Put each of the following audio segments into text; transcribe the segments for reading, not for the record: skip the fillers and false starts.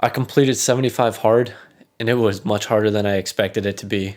I completed 75 hard, and it was much harder than I expected it to be.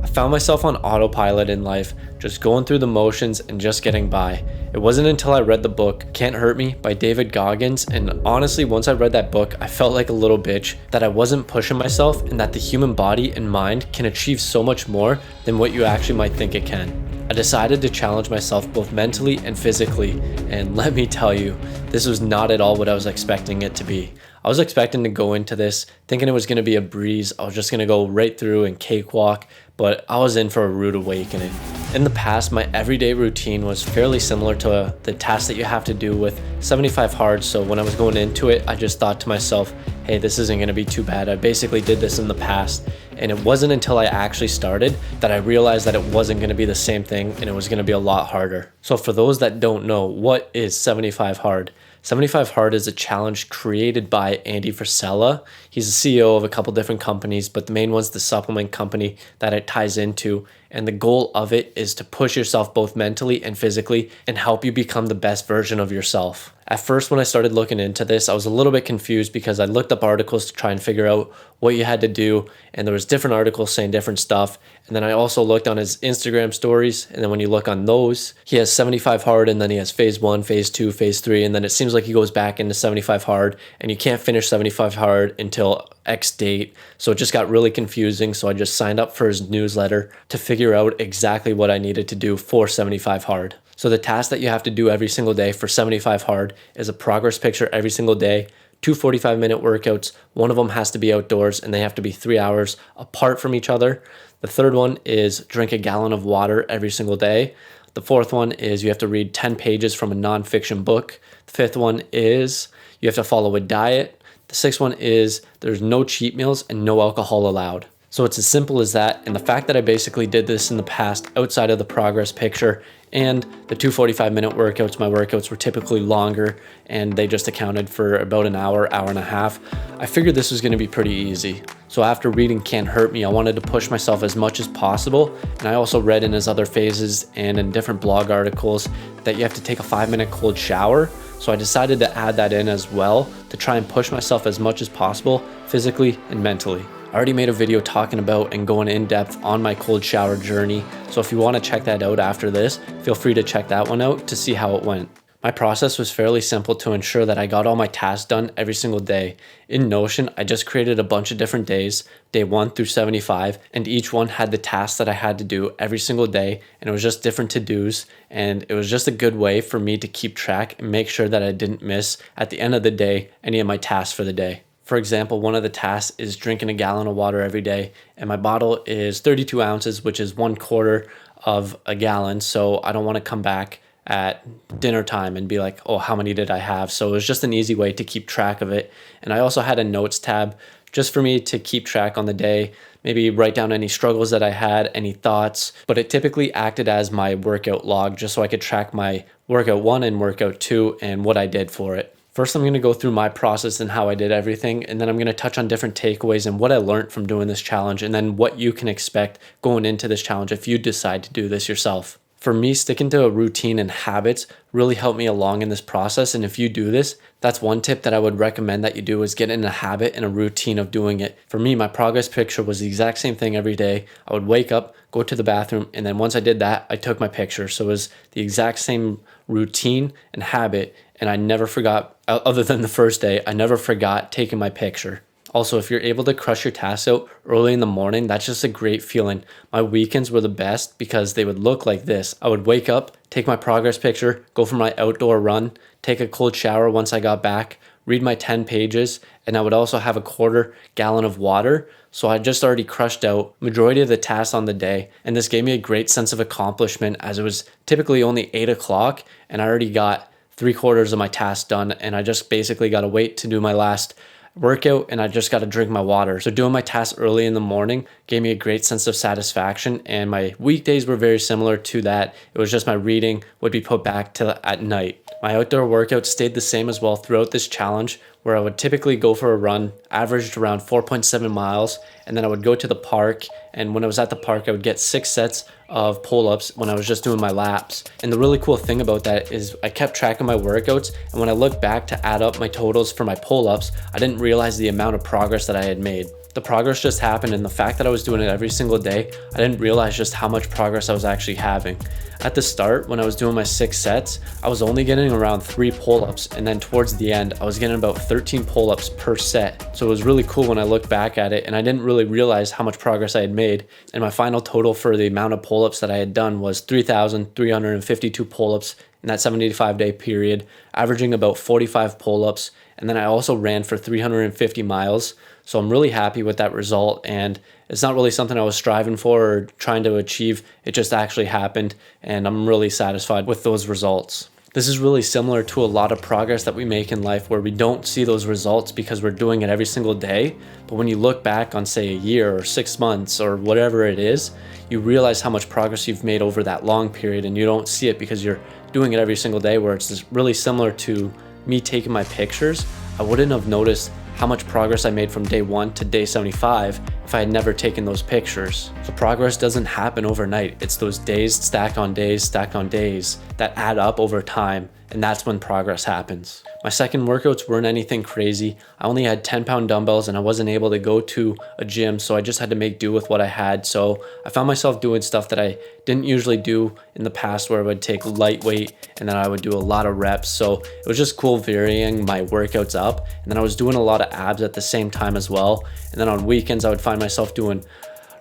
I found myself on autopilot in life, just going through the motions and just getting by. It wasn't until I read the book Can't Hurt Me by David Goggins, and honestly, once I read that book, I felt like a little bitch that I wasn't pushing myself and that the human body and mind can achieve so much more than what you actually might think it can. I decided to challenge myself both mentally and physically, and let me tell you, this was not at all what I was expecting it to be. I was expecting to go into this thinking it was going to be a breeze. I was just going to go right through and cakewalk, but I was in for a rude awakening. In the past, my everyday routine was fairly similar to the task that you have to do with 75 hard, so when I was going into it, I just thought to myself, hey, this isn't going to be too bad. I basically did this in the past, and it wasn't until I actually started that I realized that it wasn't going to be the same thing and it was going to be a lot harder. So for those that don't know, what is 75 hard? 75 Hard is a challenge created by Andy Frisella. He's the CEO of a couple different companies, but the main one's the supplement company that it ties into. And the goal of it is to push yourself both mentally and physically and help you become the best version of yourself. At first, when I started looking into this, I was a little bit confused because I looked up articles to try and figure out what you had to do, and there was different articles saying different stuff. And then I also looked on his Instagram stories, and then when you look on those, he has 75 hard, and then he has phase 1, phase 2, phase 3, and then it seems like he goes back into 75 hard, and you can't finish 75 hard until X date. So it just got really confusing, so I just signed up for his newsletter to figure out exactly what I needed to do for 75 hard. So the task that you have to do every single day for 75 hard is a progress picture every single day, 2 45-minute workouts. One of them has to be outdoors and they have to be 3 hours apart from each other. The third one is drink a gallon of water every single day. The fourth one is you have to read 10 pages from a nonfiction book. The fifth one is you have to follow a diet. The sixth one is there's no cheat meals and no alcohol allowed. So it's as simple as that, and the fact that I basically did this in the past outside of the progress picture and the 2 45-minute workouts, my workouts were typically longer and they just accounted for about an hour, hour and a half. I figured this was going to be pretty easy. So after reading Can't Hurt Me, I wanted to push myself as much as possible, and I also read in his other phases and in different blog articles that you have to take a 5-minute cold shower. So I decided to add that in as well to try and push myself as much as possible physically and mentally. I already made a video talking about and going in depth on my cold shower journey, so if you want to check that out after this, feel free to check that one out to see how it went. My process was fairly simple to ensure that I got all my tasks done every single day. In Notion, I just created a bunch of different days, day 1 through 75, and each one had the tasks that I had to do every single day, and it was just different to-dos, and it was just a good way for me to keep track and make sure that I didn't miss, at the end of the day, any of my tasks for the day. For example, one of the tasks is drinking a gallon of water every day, and my bottle is 32 ounces, which is 1/4 of a gallon, so I don't want to come back at dinner time and be like, oh, how many did I have? So it was just an easy way to keep track of it. And I also had a notes tab just for me to keep track on the day, maybe write down any struggles that I had, any thoughts, but it typically acted as my workout log just so I could track my workout 1 and workout 2 and what I did for it. First, I'm going to go through my process and how I did everything, and then I'm going to touch on different takeaways and what I learned from doing this challenge, and then what you can expect going into this challenge if you decide to do this yourself. For me, sticking to a routine and habits really helped me along in this process, and if you do this, that's one tip that I would recommend that you do is get in a habit and a routine of doing it. For me, my progress picture was the exact same thing every day. I would wake up, go to the bathroom, and then once I did that, I took my picture. So it was the exact same routine and habit, and I never forgot, other than the first day, I never forgot taking my picture. Also, if you're able to crush your tasks out early in the morning, that's just a great feeling. My weekends were the best because they would look like this. I would wake up, take my progress picture, go for my outdoor run, take a cold shower once I got back, read my 10 pages, and I would also have a 1/4 gallon of water. So I just already crushed out majority of the tasks on the day, and this gave me a great sense of accomplishment as it was typically only 8 o'clock and I already got 3/4 of my tasks done, and I just basically got to wait to do my last workout and I just got to drink my water. So doing my tasks early in the morning gave me a great sense of satisfaction, and my weekdays were very similar to that. It was just my reading would be put back to at night. My outdoor workouts stayed the same as well throughout this challenge, where I would typically go for a run, averaged around 4.7 miles, and then I would go to the park, and when I was at the park, I would get 6 sets of pull-ups when I was just doing my laps. And the really cool thing about that is I kept track of my workouts, and when I look back to add up my totals for my pull-ups, I didn't realize the amount of progress that I had made. The progress just happened, and the fact that I was doing it every single day, I didn't realize just how much progress I was actually having. At the start, when I was doing my 6 sets, I was only getting around 3 pull-ups, and then towards the end, I was getting about 13 pull-ups per set. So it was really cool when I looked back at it, and I didn't really realize how much progress I had made. And my final total for the amount of pull-ups that I had done was 3,352 pull-ups in that 75-day period, averaging about 45 pull-ups. And then I also ran for 350 miles. So I'm really happy with that result, and it's not really something I was striving for or trying to achieve. It just actually happened, and I'm really satisfied with those results. This is really similar to a lot of progress that we make in life where we don't see those results because we're doing it every single day. But when you look back on, say, a year or 6 months or whatever it is, you realize how much progress you've made over that long period, and you don't see it because you're doing it every single day, where it's just really similar to me taking my pictures. I wouldn't have noticed how much progress I made from day 1 to day 75 if I had never taken those pictures. So progress doesn't happen overnight. It's those days stacked on days that add up over time, and that's when progress happens. My second workouts weren't anything crazy. I only had 10-pound dumbbells, and I wasn't able to go to a gym, so I just had to make do with what I had. So I found myself doing stuff that I didn't usually do in the past, where I would take lightweight and then I would do a lot of reps. So it was just cool varying my workouts up, and then I was doing a lot of abs at the same time as well. And then on weekends I would find myself doing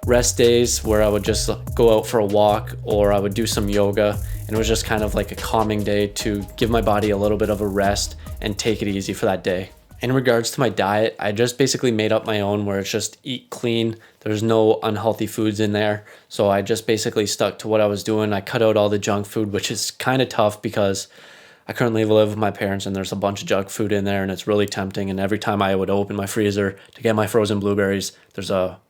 rest days where I would just go out for a walk, or I would do some yoga, and it was just kind of like a calming day to give my body a little bit of a rest and take it easy for that day. In regards to my diet, I just basically made up my own, where it's just eat clean. There's no unhealthy foods in there. So I just basically stuck to what I was doing. I cut out all the junk food, which is kind of tough because I currently live with my parents and there's a bunch of junk food in there, and it's really tempting. And every time I would open my freezer to get my frozen blueberries, there's a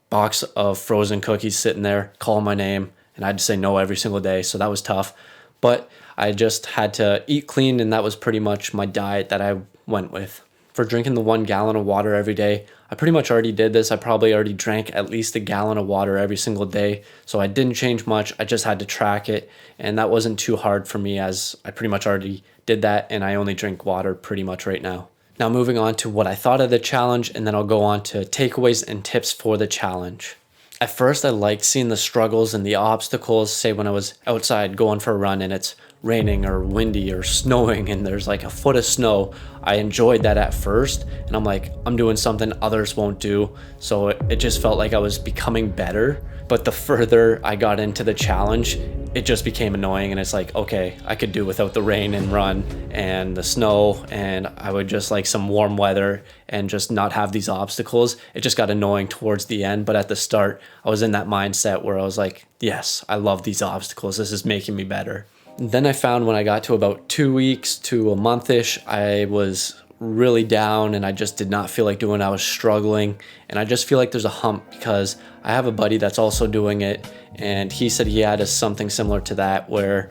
box of frozen cookies sitting there calling my name, and I had to say no every single day. So that was tough, but I just had to eat clean, and that was pretty much my diet that I went with. For drinking the 1 gallon of water every day, I pretty much already did this. I probably already drank at least a gallon of water every single day, so I didn't change much. I just had to track it, and that wasn't too hard for me as I pretty much already did that, and I only drink water pretty much right now. Now moving on to what I thought of the challenge, and then I'll go on to takeaways and tips for the challenge. At first, I liked seeing the struggles and the obstacles, say when I was outside going for a run and it's raining or windy or snowing and there's like a foot of snow. I enjoyed that at first, and I'm like, I'm doing something others won't do. So it just felt like I was becoming better. But the further I got into the challenge, it just became annoying, and it's like, okay, I could do without the rain and run and the snow, and I would just like some warm weather and just not have these obstacles. It just got annoying towards the end, but at the start, I was in that mindset where I was like, yes, I love these obstacles. This is making me better. Then I found when I got to about 2 weeks to a month-ish, I was really down and I just did not feel like doing it. I was struggling, and I just feel like there's a hump because I have a buddy that's also doing it, and he said he had something similar to that, where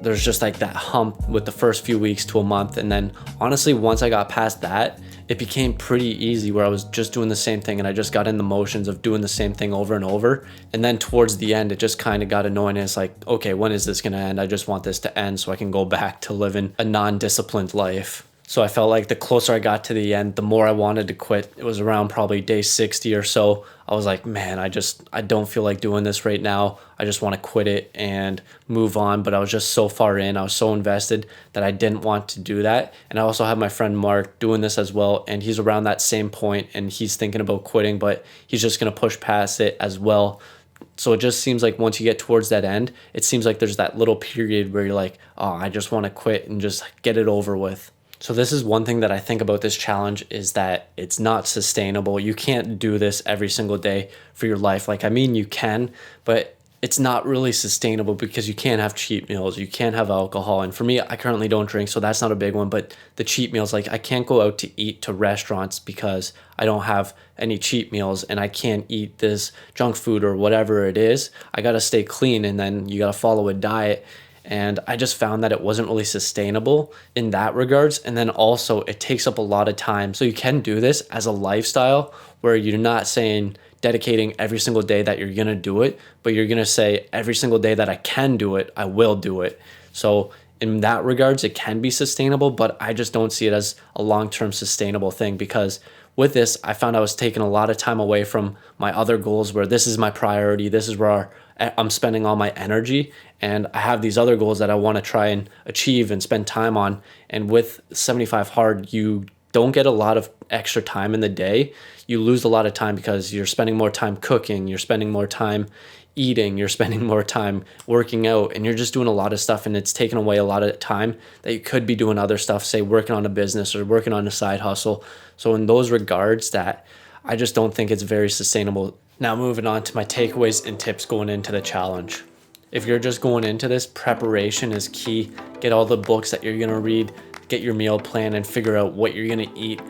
there's just like that hump with the first few weeks to a month. And then honestly, once I got past that, it became pretty easy, where I was just doing the same thing and I just got in the motions of doing the same thing over and over. And then towards the end, it just kind of got annoying. And it's like, okay, when is this going to end? I just want this to end so I can go back to living a non-disciplined life. So I felt like the closer I got to the end, the more I wanted to quit. It was around probably day 60 or so. I was like, man, I don't feel like doing this right now. I just want to quit it and move on. But I was just so far in, I was so invested that I didn't want to do that. And I also have my friend Mark doing this as well, and he's around that same point, and he's thinking about quitting, but he's just going to push past it as well. So it just seems like once you get towards that end, it seems like there's that little period where you're like, oh, I just want to quit and just get it over with. So this is one thing that I think about this challenge, is that it's not sustainable. You can't do this every single day for your life. Like, I mean, you can, but it's not really sustainable because you can't have cheat meals. You can't have alcohol. And for me, I currently don't drink, so that's not a big one. But the cheat meals, like I can't go out to eat to restaurants because I don't have any cheat meals, and I can't eat this junk food or whatever it is. I got to stay clean, and then you got to follow a diet. And I just found that it wasn't really sustainable in that regards. And then also it takes up a lot of time. So you can do this as a lifestyle where you're not saying dedicating every single day that you're going to do it, but you're going to say every single day that I can do it, I will do it. So in that regards, it can be sustainable, but I just don't see it as a long-term sustainable thing, because with this, I found I was taking a lot of time away from my other goals where this is my priority. This is where I'm spending all my energy. And I have these other goals that I want to try and achieve and spend time on. And with 75 Hard, you don't get a lot of extra time in the day. You lose a lot of time because you're spending more time cooking, you're spending more time eating, you're spending more time working out, and you're just doing a lot of stuff, and it's taking away a lot of time that you could be doing other stuff, say working on a business or working on a side hustle. So in those regards, that I just don't think it's very sustainable. Now moving on to my takeaways and tips going into the challenge. If you're just going into this, preparation is key. Get all the books that you're gonna read, get your meal plan, and figure out what you're gonna eat.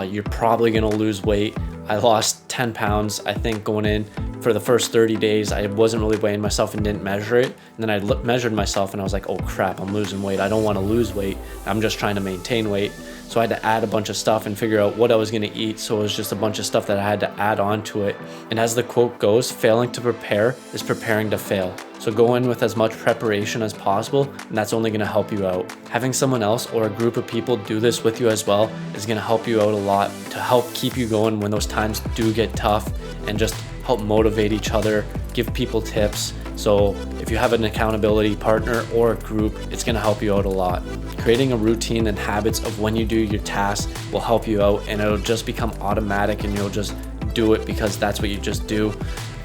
You're probably gonna lose weight. I lost 10 pounds, I think, going in. For the first 30 days, I wasn't really weighing myself and didn't measure it. And then I measured myself and I was like, oh crap, I'm losing weight. I don't want to lose weight. I'm just trying to maintain weight. So I had to add a bunch of stuff and figure out what I was going to eat. So it was just a bunch of stuff that I had to add on to it. And as the quote goes, failing to prepare is preparing to fail. So go in with as much preparation as possible, and that's only going to help you out. Having someone else or a group of people do this with you as well is going to help you out a lot to help keep you going when those times do get tough, and just help motivate each other, give people tips. So if you have an accountability partner or a group, it's going to help you out a lot. Creating a routine and habits of when you do your tasks will help you out, and it'll just become automatic, and you'll just do it because that's what you just do.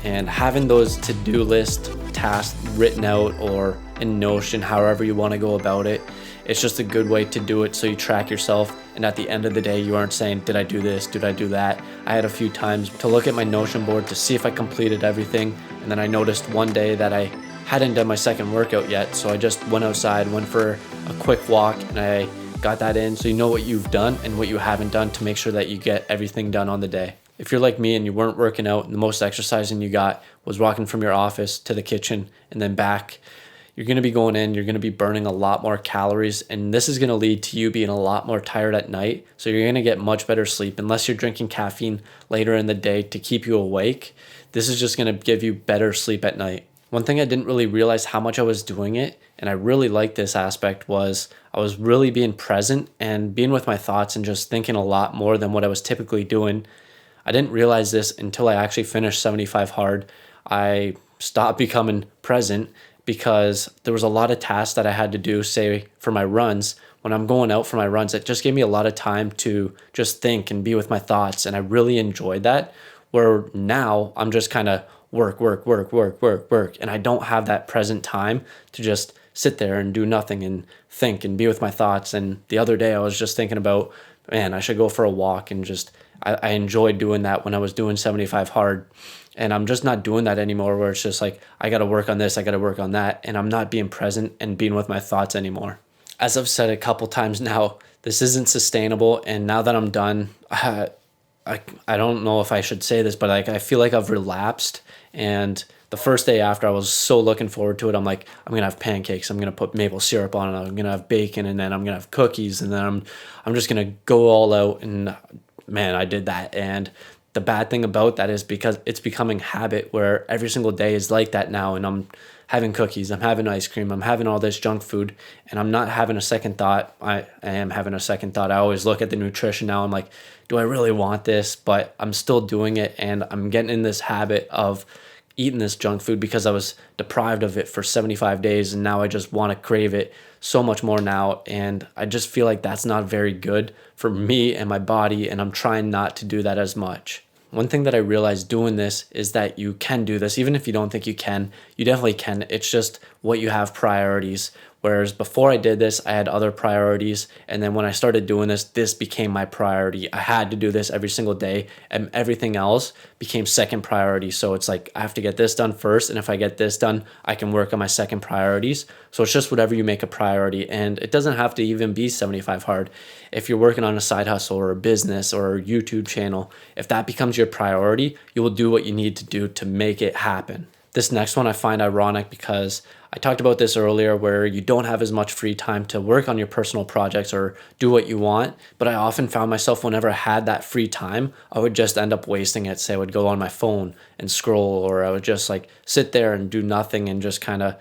And having those to-do list tasks written out or in Notion, however you want to go about it, it's just a good way to do it, so you track yourself, and at the end of the day you aren't saying, did I do this, did I do that? I had a few times to look at my Notion board to see if I completed everything, and then I noticed one day that I hadn't done my second workout yet, so I just went outside, went for a quick walk, and I got that in. So you know what you've done and what you haven't done to make sure that you get everything done on the day. If you're like me and you weren't working out and the most exercising you got was walking from your office to the kitchen and then back, you're going to be going in, you're going to be burning a lot more calories, and this is going to lead to you being a lot more tired at night. So you're going to get much better sleep unless you're drinking caffeine later in the day to keep you awake. This is just going to give you better sleep at night. One thing I didn't really realize how much I was doing it, and I really liked this aspect, was I was really being present and being with my thoughts and just thinking a lot more than what I was typically doing. I didn't realize this until I actually finished 75 Hard. I stopped becoming present because there was a lot of tasks that I had to do, say for my runs. When I'm going out for my runs, it just gave me a lot of time to just think and be with my thoughts, and I really enjoyed that. Where now I'm just kind of work, and I don't have that present time to just sit there and do nothing and think and be with my thoughts. And the other day I was just thinking about, man, I should go for a walk, and just I enjoyed doing that when I was doing 75 Hard. And I'm just not doing that anymore, where it's just like, I got to work on this, I got to work on that. And I'm not being present and being with my thoughts anymore. As I've said a couple times now, this isn't sustainable. And now that I'm done, I don't know if I should say this, but I feel like I've relapsed. And the first day after, I was so looking forward to it. I'm like, I'm going to have pancakes. I'm going to put maple syrup on it. I'm going to have bacon, and then I'm going to have cookies. And then I'm just going to go all out. And man, I did that. And the bad thing about that is because it's becoming habit, where every single day is like that now, and I'm having cookies, I'm having ice cream, I'm having all this junk food, and I'm not having a second thought. I am having a second thought. I always look at the nutrition now. I'm like, do I really want this? But I'm still doing it, and I'm getting in this habit of eating this junk food because I was deprived of it for 75 days, and now I just want to crave it so much more now. And I just feel like that's not very good for me and my body, and I'm trying not to do that as much. One thing that I realized doing this is that you can do this. Even if you don't think you can, you definitely can. It's just what you have priorities. Whereas before I did this, I had other priorities. And then when I started doing this, this became my priority. I had to do this every single day, and everything else became second priority. So it's like, I have to get this done first. And if I get this done, I can work on my second priorities. So it's just whatever you make a priority. And it doesn't have to even be 75 Hard. If you're working on a side hustle or a business or a YouTube channel, if that becomes your priority, you will do what you need to do to make it happen. This next one I find ironic because I talked about this earlier where you don't have as much free time to work on your personal projects or do what you want, but I often found myself whenever I had that free time, I would just end up wasting it. Say I would go on my phone and scroll, or I would just like sit there and do nothing and just kind of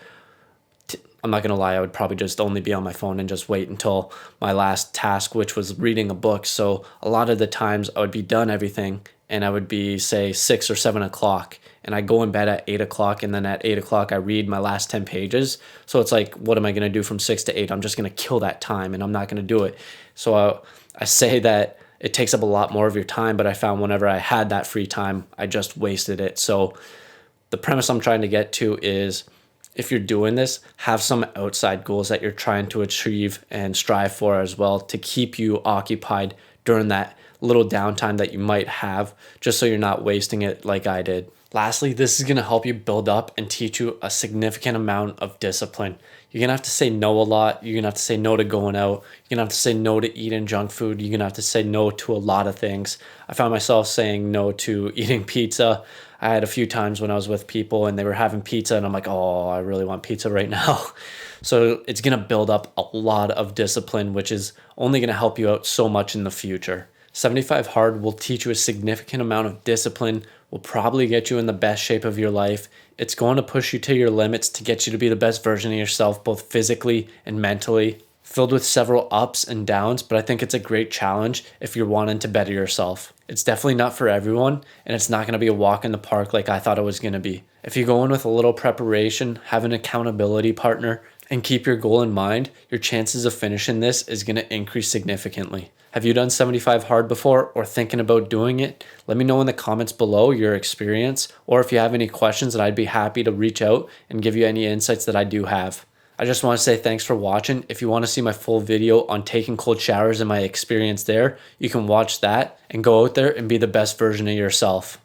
I'm not gonna lie, I would probably just only be on my phone and just wait until my last task, which was reading a book. So a lot of the times I would be done everything and I would be, say, 6 or 7 o'clock, and I go in bed at 8 o'clock, and then at 8 o'clock I read my last 10 pages. So it's like, what am I gonna do from 6 to 8? I'm just gonna kill that time and I'm not gonna do it. So I say that it takes up a lot more of your time, but I found whenever I had that free time, I just wasted it. So the premise I'm trying to get to is, if you're doing this, have some outside goals that you're trying to achieve and strive for as well to keep you occupied during that little downtime that you might have, just so you're not wasting it like I did. Lastly, this is going to help you build up and teach you a significant amount of discipline. You're going to have to say no a lot. You're going to have to say no to going out. You're going to have to say no to eating junk food. You're going to have to say no to a lot of things. I found myself saying no to eating pizza. I had a few times when I was with people and they were having pizza and I'm like, oh, I really want pizza right now. So it's going to build up a lot of discipline, which is only going to help you out so much in the future. 75 Hard will teach you a significant amount of discipline, will probably get you in the best shape of your life. It's going to push you to your limits to get you to be the best version of yourself, both physically and mentally. Filled with several ups and downs, but I think it's a great challenge if you're wanting to better yourself. It's definitely not for everyone, and it's not going to be a walk in the park like I thought it was going to be. If you go in with a little preparation, have an accountability partner, and keep your goal in mind, your chances of finishing this is going to increase significantly. Have you done 75 Hard before or thinking about doing it? Let me know in the comments below your experience, or if you have any questions, that I'd be happy to reach out and give you any insights that I do have. I just want to say thanks for watching. If you want to see my full video on taking cold showers and my experience there, you can watch that and go out there and be the best version of yourself.